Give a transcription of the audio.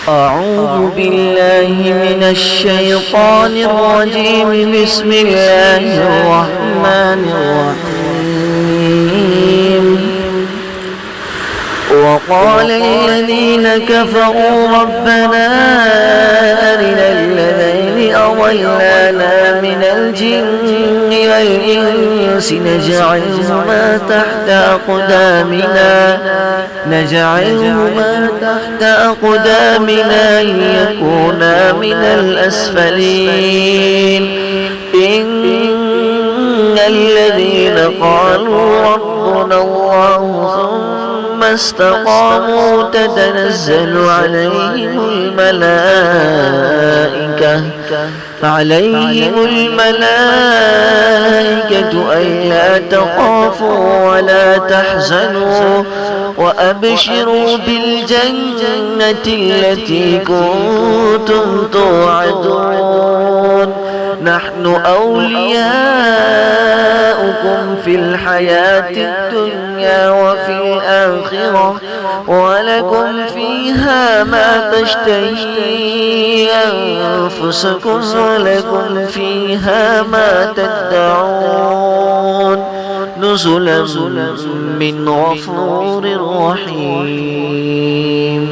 أعوذ بالله من الشيطان الرجيم. بسم الله الرحمن الرحيم. وقال الذين كفروا ربنا أرنا الذين أضلانا من الجن والإنس نجعلهما تحت أقدامنا ليكونا من الأسفلين. إن الذين قالوا ربنا الله ثم استقاموا تتنزل عليهم الملائكة ألا تخافوا ولا تحزنوا وأبشروا بالجنة التي كنتم توعدون. نحن أولياؤكم في الحياة الدنيا وفي الآخرة ولكم فيها ما تشتهي أنفسكم ولكم فيها ما تدعون. نزلا من غفور رحيم.